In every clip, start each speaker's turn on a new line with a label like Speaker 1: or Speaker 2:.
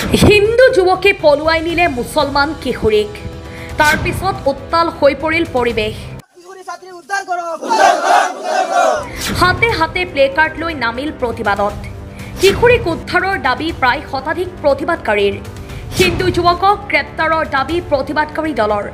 Speaker 1: হিন্দু যুৱকে পলুৱাই নিলে মুছলমান কিশোৰীক তাৰ পিছত উত্তাল হৈ পৰিল পৰিৱেশ হাতে হাতে প্লে কাৰ্ড লৈ নামিল প্ৰতিবাদত কিশোৰীক উদ্ধাৰৰ দাবী প্ৰায় শতাধিক প্ৰতিবাদকাৰীৰ হিন্দু যুৱকক গ্ৰেপ্তাৰৰ দাবী প্ৰতিবাদকাৰী দলৰ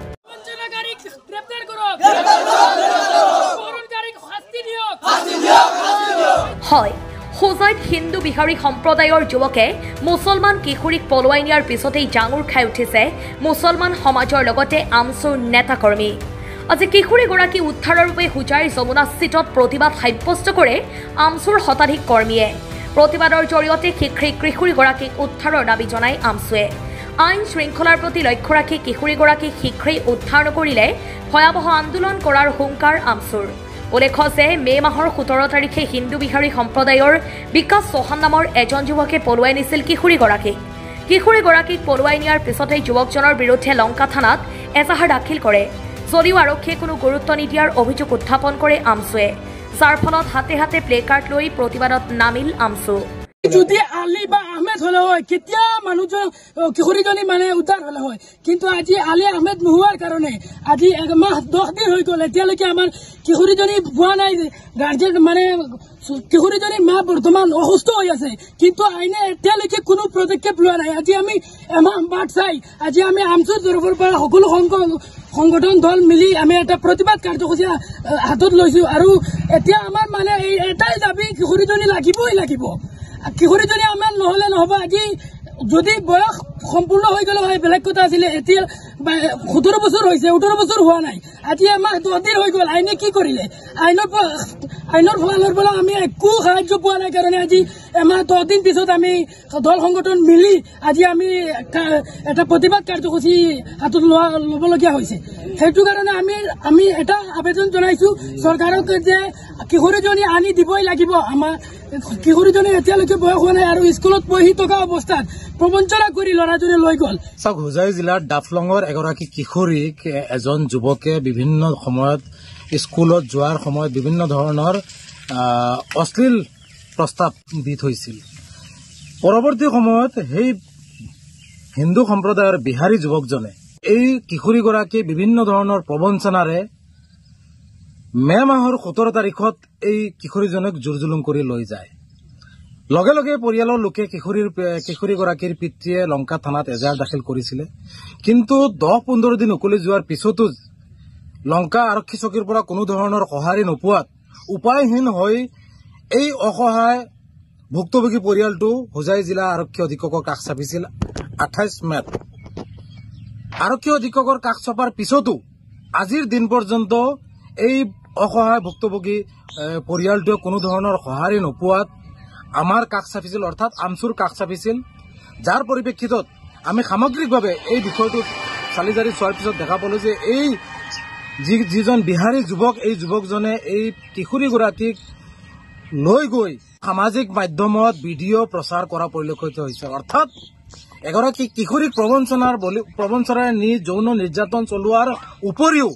Speaker 1: হয় হোজাইত হিন্দু বিহাৰী সম্প্ৰদায়ৰ যুৱকে মুছলমান কিশোৰীক পলুৱাই নিয়াৰ পিছতেই জাঙুৰ খাই উঠিছে মুছলমান সমাজৰ লগতে আমচুৰ নেতাকৰ্মী আজি কিশোৰীগৰাকী উদ্ধাৰৰ বাবে হোজাইৰ যমুনা স্থিতত প্ৰতিবাদ সাব্যস্ত কৰে আমচুৰ শতাধিক কৰ্মীয়ে প্ৰতিবাদৰ জৰিয়তে কিশোৰীগৰাকীক উদ্ধাৰৰ দাবী জনাই আমচুৱে আইন শৃংখলাৰ প্ৰতি লক্ষ্য ৰাখি কিশোৰীগৰাকীক শীঘ্ৰেই উদ্ধাৰ নকৰিলে ভয়াৱহ আন্দোলন কৰাৰ হুংকাৰ আমচুৰ উল্লেখ্য যে মে মাহৰ 17 তাৰিখে হিন্দু বিহাৰী সম্প্ৰদায়ৰ বিকাশ চৌহান নামৰ এজন যুৱকে পলুৱাই নিছিল কিশোৰীগৰাকীক পলুৱাই নিয়াৰ পিছতেই যুৱকজনৰ বিৰুদ্ধে লংকা থানাত এজাহাৰ দাখিল কৰে যদিও আৰক্ষীয়ে কোনো গুৰুত্ব নিদিয়াৰ অভিযোগ উত্থাপন কৰে আমচুৱে যাৰ ফলত হাতে হাতে প্লে কাৰ্ড লৈ প্ৰতিবাদত নামিল আমচু
Speaker 2: যদি আলী বা আহমেদ হলে হয় কেতিয়া মানুহজন কিশোৰীজনী মানে উদ্ধাৰ হলে হয় কিন্তু আজি আলী আহমেদ নোহোৱাৰ কাৰণে আজি 1 মাহ 10 দিন হৈ গ'ল এতিয়ালৈকে আমাৰ কিশোৰীজনী পোৱা নাই গাৰ্জেন মানে কিশোৰীজনীৰ মা বৰ্তমান অসুস্থ হৈ আছে কিন্তু আইনে এতিয়ালৈকে কোনো পদক্ষেপ লোৱা নাই আজি আমি এমাহ বাট চাই আজি আমি আমচুৰ তৰফৰ পৰা সকলো সংগঠন দল মিলি আমি এটা প্ৰতিবাদ কাৰ্যসূচী হাতত লৈছো আৰু এতিয়া আমাৰ মানে এটাই দাবী কিশোৰীজনী লাগিব কিশোৰীজনী আমাৰ নহলে নহব আজি যদি বয়স সম্পূৰ্ণ হৈ গ'ল হয় বেলেগ কথা আছিলে এতিয়া 17 বছৰ হৈছে 18 বছৰ হোৱা নাই আজি আমাৰ 10 দিন হৈ গ'ল আইনে কি কৰিলে আইনৰ ফালৰ পৰা আমি একো সাহায্য পোৱা নাই কাৰণে আজি আমাৰ 10 দিন পিছত আমি দল সংগঠন মিলি আজি আমি এটা প্ৰতিবাদ কাৰ্যসূচী হাতত ল'বলগীয়া হৈছে সেইটো কাৰণে আমি এটা আবেদন জনাইছো চৰকাৰক যে কিশোৰীজনী আনি দিবই লাগিব আমাৰ কিশোৰীজনী এতিয়ালৈকে বয়স হোৱা নাই আৰু স্কুলত পঢ়ি থকা অৱস্থাত প্ৰবঞ্চনা কৰি ল'ৰাজনে লৈ গ'ল
Speaker 3: চাওক হোজাই জিলাৰ ডাফলঙৰ এগৰাকী কিশোৰীক এজন যুৱকে বিভিন্ন সময়ত স্কুলত যোৱাৰ সময়ত বিভিন্ন ধৰণৰ অশ্লীল প্ৰস্তাৱ দি থৈছিল পৰৱৰ্তী সময়ত সেই হিন্দু সম্প্ৰদায়ৰ বিহাৰী যুৱকজনে এই কিশোৰীগৰাকী বিভিন্ন ধৰণৰ প্ৰবঞ্চনাৰে মে মাহৰ 17 তাৰিখত এই কিশোৰীজনক জোৰ-জুলুম কৰি লৈ যায় লগে লগে পৰিয়ালৰ লোকে কিশোৰীগৰাকীৰ পিতৃয়ে লংকা থানাত এজাহাৰ দাখিল কৰিছিল কিন্তু 10-15 দিন উকলি যোৱাৰ পিছতো লংকা আৰক্ষী চকীৰ পৰা কোনো ধৰণৰ সঁহাৰি নোপোৱাত উপায়হীন হৈ এই অসহায় ভুক্তভোগী পৰিয়ালটো হোজাই জিলা আৰক্ষী অধীক্ষকৰ কাষ চাপিছিল 28 মেত আৰক্ষী অধীক্ষকৰ কাষ চপাৰ পিছতো আজিৰ দিন পৰ্যন্ত এই অসহায় ভুক্তভোগী পৰিয়ালটোৱে কোনো ধৰণৰ সঁহাৰি নোপোৱাত আমাৰ কাষ চাপিছিল অৰ্থাৎ আমচুৰ কাষ চাপিছিল যাৰ পৰিপ্ৰেক্ষিতত আমি সামগ্ৰিকভাৱে এই বিষয়টো চালিজাৰি চোৱাৰ পিছত দেখা পালো যে এই যিজন বিহাৰী যুৱক এই যুৱকজনে এই কিশোৰীগৰাকীক লৈ গৈ সামাজিক মাধ্যমত ভিডিঅ' প্ৰচাৰ কৰা পৰিলক্ষিত হৈছে অৰ্থাৎ এগৰাকী কিশোৰীক প্ৰবঞ্চনাৰে নি যৌন নিৰ্যাতন চলোৱাৰ উপৰিও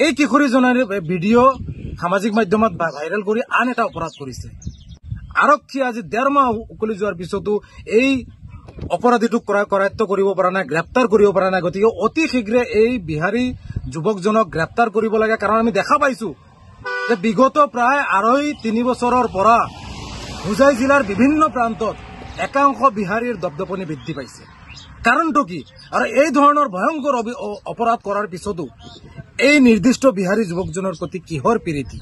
Speaker 3: এই কিশোৰীজনৰ ভিডিঅ' সামাজিক মাধ্যমত ভাইৰেল কৰি আন এটা অপৰাধ কৰিছে আৰক্ষী আজি 1.5 মাহ উকলি যোৱাৰ পিছতো এই অপৰাধীটোক কৰায়ত্ব কৰিব পৰা নাই গ্ৰেপ্তাৰ কৰিব পৰা নাই গতিকে অতি শীঘ্ৰে এই বিহাৰী যুৱকজনক গ্ৰেপ্তাৰ কৰিব লাগে কাৰণ আমি দেখা পাইছো যে বিগত প্ৰায় 2.5-3 বছৰৰ পৰা হোজাই জিলাৰ বিভিন্ন প্ৰান্তত একাংশ বিহাৰীৰ দপদপনি বৃদ্ধি পাইছে কাৰণটো কি আৰু এই ধৰণৰ ভয়ংকৰ অপৰাধ কৰাৰ পিছতো এই নিৰ্দিষ্ট বিহাৰী যুৱকজনৰ প্ৰতি কিহৰ প্ৰীতি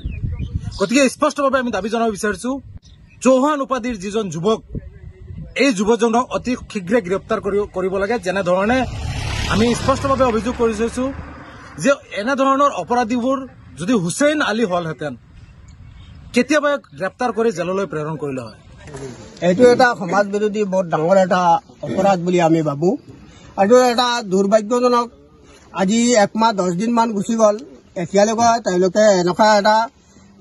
Speaker 3: গতিকে স্পষ্টভাৱে আমি দাবী জনাব বিচাৰিছো চৌহান উপাধিৰ যিজন যুৱক এই যুৱকজনক অতি শীঘ্ৰে গ্ৰেপ্তাৰ কৰিব লাগে যেনে ধৰণে আমি স্পষ্টভাৱে অভিযোগ কৰিছো যে এনে ধৰণৰ অপৰাধীবোৰ যদি হুছেইন আলী হলহেঁতেন কেতিয়াবা গ্ৰেপ্তাৰ কৰি জেললৈ প্ৰেৰণ কৰিলে হয়
Speaker 4: এইটো এটা সমাজ বিৰোধী বৰ ডাঙৰ এটা অপৰাধ বুলি আমি ভাবো আৰু এটা দুৰ্ভাগ্যজনক আজি 1 মাহ 10 দিন মান গুচি গ'ল এতিয়ালৈকে তেওঁলোকে এনেকুৱা এটা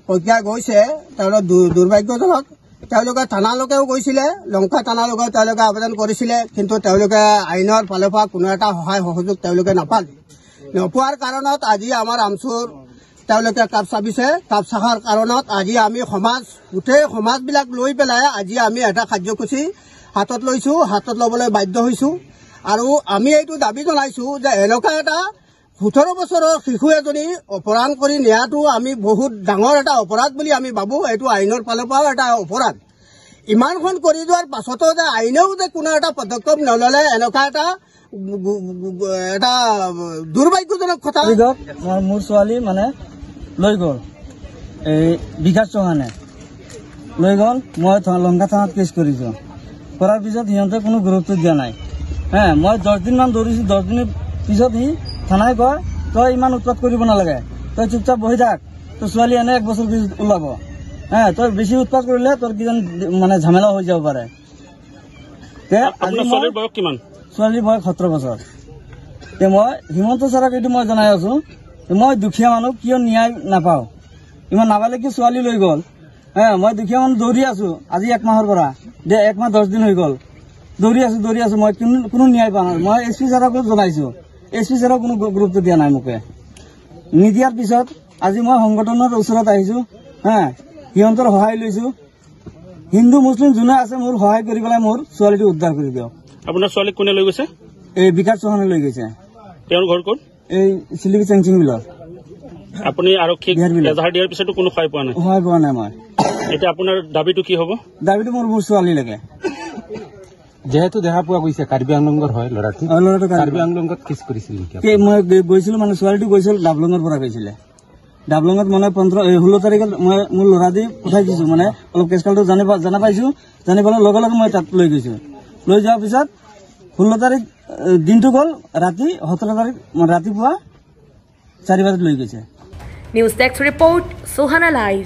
Speaker 4: প্ৰক্ৰিয়া গৈছে তেওঁলোক দুৰ্ভাগ্যজনক তেওঁলোকে থানালৈকেও গৈছিলে লংকা থানালৈকে তেওঁলোকে আবেদন কৰিছিলে কিন্তু তেওঁলোকে আইনৰ ফালৰ পৰা কোনো এটা সহায় সহযোগ তেওঁলোকে নাপালে নোপোৱাৰ কাৰণত আজি আমাৰ আমচুৰ তেওঁলোকে কাপ চাপিছে কাপ চাহাৰ কাৰণত আজি আমি গোটেই সমাজবিলাক লৈ পেলাই আজি আমি এটা কাৰ্যসূচী হাতত লৈছোঁ, হাতত ল'বলৈ বাধ্য হৈছোঁ। আৰু আমি এইটো দাবী জনাইছোঁ যে এনেকুৱা এটা ১৭ বছৰৰ শিশু এজনী অপহৰণ কৰি নিয়াটো আমি বহুত ডাঙৰ এটা অপৰাধ বুলি আমি ভাবোঁ। এইটো আইনৰ ফালৰ পৰাও এটা অপৰাধ। ইমানখন কৰি যোৱাৰ পাছতো যে আইনেও যে কোনো এটা পদক্ষেপ নল'লে এনেকুৱা এটা দুৰ্ভাগ্যজনক কথা।
Speaker 5: মোৰ ছোৱালী মানে লৈ গ'ল এই বিকাশ চৌহানে লৈ গ'ল। মই লংকা থানাত কেছ কৰিছোঁ। কৰাৰ পিছত সিহঁতে কোনো গুৰুত্ব দিয়া নাই। মই 10 দিনমান দৌৰিছোঁ। 10 দিনৰ পিছত সি থানাই কয় তই ইমান উৎপাত কৰিব নালাগে, তই চুপচাপ বহি থাক, তোৰ ছোৱালী এনে 1 বছৰ পিছত ওলাব। তই বেছি উৎপাত কৰিলে তোৰ কিজন মানে ঝামেলা হৈ যাব পাৰে। ছোৱালীৰ বয়স কিমান? ছোৱালীৰ বয়স 17 বছৰ। মই হিমন্ত ছাৰক এইটো মই জনাই আছো, মই দুখীয়া মানুহ কিয় ন্যায় নাপাওঁ। ইমান নাপালে কি ছোৱালী লৈ গ'ল। মই দুখীয়া মানুহ দৌৰি আছো আজি 1 মাহৰ পৰা 1 মাহ 10 দিন হৈ গ'ল। দৌৰি আছো মই কোনো ন্যায় পোৱা নাই। মই SP ছাৰকো জনাইছো, SP ছাৰক কোনো গুৰুত্ব দিয়া নাই মোকে। নিদিয়াৰ পিছত আজি মই সংগঠনৰ ওচৰত আহিছো। সিহঁতৰ সহায় লৈছো। হিন্দু মুছলিম যোনে আছে মোৰ সহায় কৰি পেলাই মোৰ ছোৱালীটো উদ্ধাৰ কৰি দিয়ক।
Speaker 6: আপোনাৰ ছোৱালীক কোনে লৈ গৈছে?
Speaker 5: এই বিকাশ চৌহানে লৈ গৈছে।
Speaker 6: তেওঁৰ ঘৰ ক'ত?
Speaker 5: এই চিলিপি চেংচিং বিলত।
Speaker 6: আপুনি আৰক্ষীক এজাহাৰ দিয়াৰ পিছতো কোনো সহায় পোৱা নাই?
Speaker 5: সহায় পোৱা নাই মই।
Speaker 6: এতিয়া আপোনাৰ দাবীটো কি হ'ব?
Speaker 5: দাবীটো মোৰ ছোৱালী লাগে।
Speaker 3: যেহেতু দেখা পোৱা গৈছে কাৰ্বি আংলঙৰ হয় ল'ৰাটো, কাৰ্বি আংলঙত কেছ কৰিছিল নেকি?
Speaker 5: মই গৈছিলো মানে ছোৱালীটো গৈছিল ডাবলঙৰ পৰা গৈছিলে। ডাবলঙত মানে 16 তাৰিখত মই মোৰ ল'ৰা দি পঠাই দিছো। মানে অলপ কেছকালটো জানা পাইছো। জানি পেলাই লগে লগে মই তাত লৈ গৈছো। লৈ যোৱাৰ পিছত 16 তাৰিখ দিনটো গ'ল, ৰাতি 17 তাৰিখ ৰাতিপুৱা 4 বজাত লৈ গৈছে।
Speaker 1: News desk report, Suhana live.